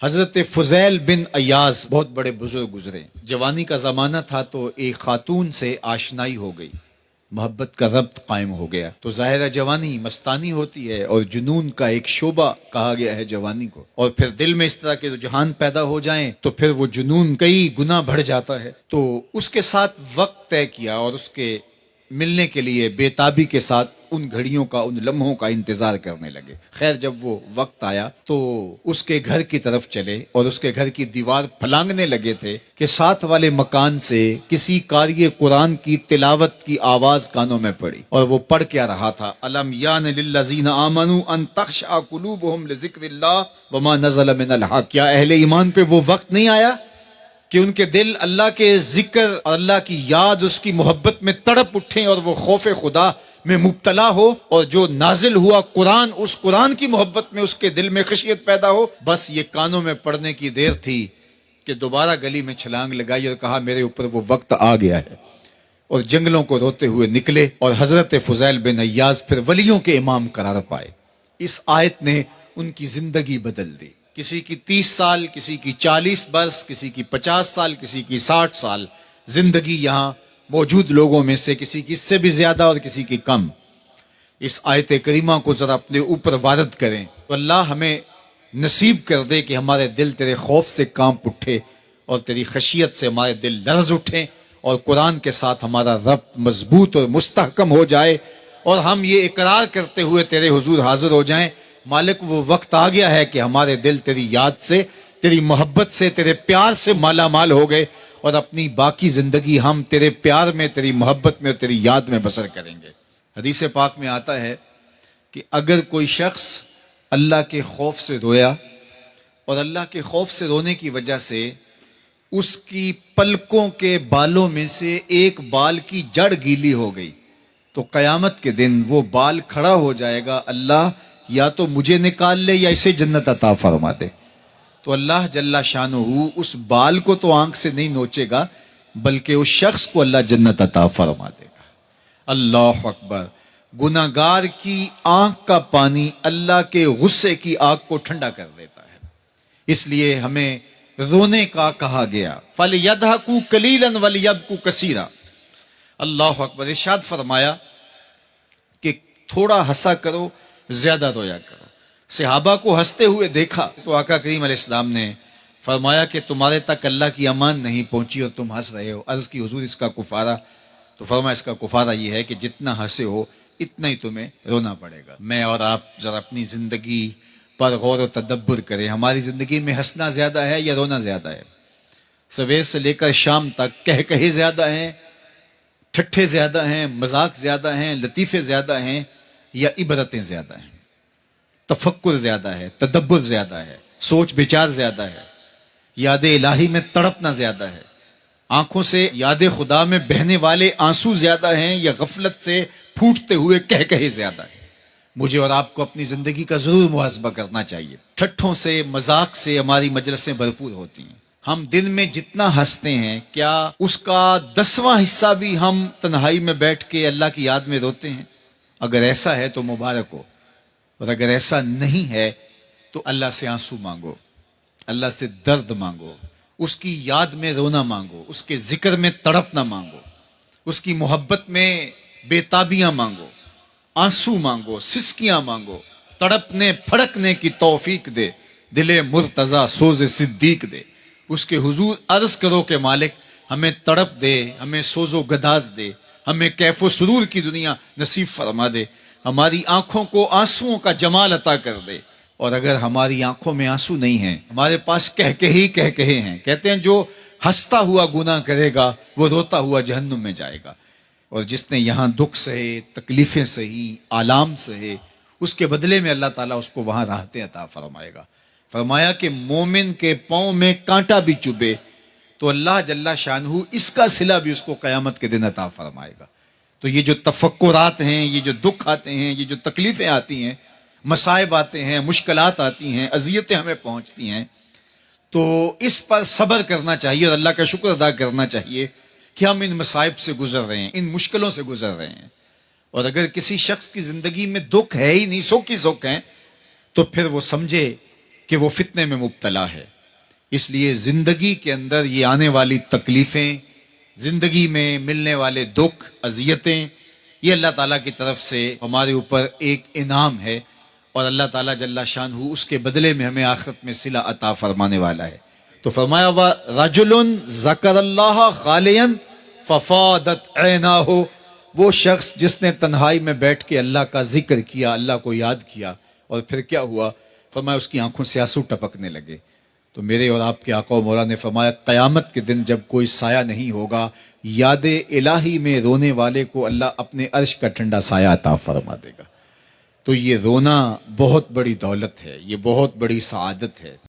حضرت فضیل بن ایاز بہت بڑے بزرگ گزرے. جوانی کا زمانہ تھا تو ایک خاتون سے آشنائی ہو گئی، محبت کا ربط قائم ہو گیا. تو ظاہرہ جوانی مستانی ہوتی ہے اور جنون کا ایک شعبہ کہا گیا ہے جوانی کو، اور پھر دل میں اس طرح کے رجحان پیدا ہو جائیں تو پھر وہ جنون کئی گنا بڑھ جاتا ہے. تو اس کے ساتھ وقت طے کیا اور اس کے ملنے کے لیے بے تابی کے ساتھ ان گھڑیوں کا، ان لمحوں کا انتظار کرنے لگے. خیر جب وہ وقت آیا تو اس کے گھر کی طرف چلے اور اس کے گھر کی دیوار پھلانگنے لگے تھے کہ ساتھ والے مکان سے کسی قاری قرآن کی تلاوت کی آواز کانوں میں پڑی. اور وہ پڑھ کیا رہا تھا، الم یان للذین آمنوا ان تخشع قلوبهم لذکر اللہ وما نزل من الحق. کیا اہل ایمان پہ وہ وقت نہیں آیا کہ ان کے دل اللہ کے ذکر اور اللہ کی یاد، اس کی محبت میں تڑپ اٹھیں اور وہ خوف خدا میں مبتلا ہو، اور جو نازل ہوا قرآن، اس قرآن کی محبت میں اس کے دل میں خشیت پیدا ہو. بس یہ کانوں میں پڑنے کی دیر تھی کہ دوبارہ گلی میں چھلانگ لگائی اور کہا میرے اوپر وہ وقت آ گیا ہے، اور جنگلوں کو روتے ہوئے نکلے. اور حضرت فضیل بن ایاز پھر ولیوں کے امام قرار پائے. اس آیت نے ان کی زندگی بدل دی. کسی کی 30 سال، کسی کی 40 برس، کسی کی 50 سال، کسی کی 60 سال زندگی یہاں موجود لوگوں میں سے کسی کی اس سے بھی زیادہ اور کسی کی کم. اس آیت کریمہ کو ذرا اپنے اوپر وارد کریں تو اللہ ہمیں نصیب کر دے کہ ہمارے دل تیرے خوف سے کانپ اٹھے اور تیری خشیت سے ہمارے دل لرز اٹھیں، اور قرآن کے ساتھ ہمارا ربط مضبوط اور مستحکم ہو جائے، اور ہم یہ اقرار کرتے ہوئے تیرے حضور حاضر ہو جائیں، مالک وہ وقت آ گیا ہے کہ ہمارے دل تیری یاد سے، تیری محبت سے، تیرے پیار سے مالا مال ہو گئے، اور اپنی باقی زندگی ہم تیرے پیار میں، تیری محبت میں اور تیری یاد میں بسر کریں گے. حدیث پاک میں آتا ہے کہ اگر کوئی شخص اللہ کے خوف سے رویا اور اللہ کے خوف سے رونے کی وجہ سے اس کی پلکوں کے بالوں میں سے ایک بال کی جڑ گیلی ہو گئی تو قیامت کے دن وہ بال کھڑا ہو جائے گا، اللہ یا تو مجھے نکال لے یا اسے جنت عطا فرما دے. تو اللہ جل شانہ اس بال کو تو آنکھ سے نہیں نوچے گا، بلکہ اس شخص کو اللہ جنت عطا فرما دے گا. اللہ اکبر. گناہگار کی آنکھ کا پانی اللہ کے غصے کی آگ کو ٹھنڈا کر دیتا ہے. اس لیے ہمیں رونے کا کہا گیا، فَلْيَضْحَكُوا قَلِيلًا وَلْيَبْكُوا كَثِيرًا. اللہ اکبر. ارشاد فرمایا کہ تھوڑا ہنسا کرو، زیادہ رویا کرو. صحابہ کو ہنستے ہوئے دیکھا تو آقا کریم علیہ السلام نے فرمایا کہ تمہارے تک اللہ کی امان نہیں پہنچی اور تم ہنس رہے ہو. عرض کی حضور اس کا کفارہ؟ تو فرمایا اس کا کفارہ یہ ہے کہ جتنا ہنسے ہو اتنا ہی تمہیں رونا پڑے گا. میں اور آپ ذرا اپنی زندگی پر غور و تدبر کریں. ہماری زندگی میں ہنسنا زیادہ ہے یا رونا زیادہ ہے؟ سویر سے لے کر شام تک کہے زیادہ ہیں، ٹھٹھے زیادہ ہیں، مذاق زیادہ ہیں، لطیفے زیادہ ہیں، یا عبرتیں زیادہ ہیں؟ تفکر زیادہ ہے، تدبر زیادہ ہے، سوچ بچار زیادہ ہے، یاد الہی میں تڑپنا زیادہ ہے، آنکھوں سے یاد خدا میں بہنے والے آنسو زیادہ ہیں، یا غفلت سے پھوٹتے ہوئے کہے زیادہ ہے؟ مجھے اور آپ کو اپنی زندگی کا ضرور محاسبہ کرنا چاہیے. ٹھٹھوں سے، مذاق سے ہماری مجلسیں بھرپور ہوتی ہیں. ہم دن میں جتنا ہنستے ہیں کیا اس کا 10واں حصہ بھی ہم تنہائی میں بیٹھ کے اللہ کی یاد میں روتے ہیں؟ اگر ایسا ہے تو مبارک ہو، اور اگر ایسا نہیں ہے تو اللہ سے آنسو مانگو، اللہ سے درد مانگو، اس کی یاد میں رونا مانگو، اس کے ذکر میں تڑپنا مانگو، اس کی محبت میں بے تابیاں مانگو، آنسو مانگو، سسکیاں مانگو. تڑپنے پھڑکنے کی توفیق دے، دل مرتضی سوز صدیق دے. اس کے حضور عرض کرو کہ مالک ہمیں تڑپ دے، ہمیں سوز و گداز دے، ہمیں کیف و سرور کی دنیا نصیب فرما دے، ہماری آنکھوں کو آنسوؤں کا جمال عطا کر دے. اور اگر ہماری آنکھوں میں آنسو نہیں ہیں، ہمارے پاس کہے ہیں، کہتے ہیں جو ہنستا ہوا گناہ کرے گا وہ روتا ہوا جہنم میں جائے گا. اور جس نے یہاں دکھ سہے، تکلیفیں سہی، آلام سہے، اس کے بدلے میں اللہ تعالیٰ اس کو وہاں راحتیں عطا فرمائے گا. فرمایا کہ مومن کے پاؤں میں کانٹا بھی چبھے تو اللہ جل شانہ اس کا صلہ بھی اس کو قیامت کے دن عطا فرمائے گا. تو یہ جو تفکرات ہیں، یہ جو دکھ آتے ہیں، یہ جو تکلیفیں آتی ہیں، مصائب آتے ہیں، مشکلات آتی ہیں، اذیتیں ہمیں پہنچتی ہیں، تو اس پر صبر کرنا چاہیے اور اللہ کا شکر ادا کرنا چاہیے کہ ہم ان مصائب سے گزر رہے ہیں، ان مشکلوں سے گزر رہے ہیں. اور اگر کسی شخص کی زندگی میں دکھ ہے ہی نہیں، سکھ ہی سکھ ہیں، تو پھر وہ سمجھے کہ وہ فتنے میں مبتلا ہے. اس لیے زندگی کے اندر یہ آنے والی تکلیفیں، زندگی میں ملنے والے دکھ، اذیتیں، یہ اللہ تعالیٰ کی طرف سے ہمارے اوپر ایک انعام ہے، اور اللہ تعالیٰ جل شانہ اس کے بدلے میں ہمیں آخرت میں صلہ عطا فرمانے والا ہے. تو فرمایا رجل ذکر اللہ خالیا ففاضت عیناہ، وہ شخص جس نے تنہائی میں بیٹھ کے اللہ کا ذکر کیا، اللہ کو یاد کیا، اور پھر کیا ہوا؟ فرمایا اس کی آنکھوں سے آنسو ٹپکنے لگے. تو میرے اور آپ کے آقا و مولا نے فرمایا قیامت کے دن جب کوئی سایہ نہیں ہوگا، یاد الہی میں رونے والے کو اللہ اپنے عرش کا ٹھنڈا سایہ عطا فرما دے گا. تو یہ رونا بہت بڑی دولت ہے، یہ بہت بڑی سعادت ہے.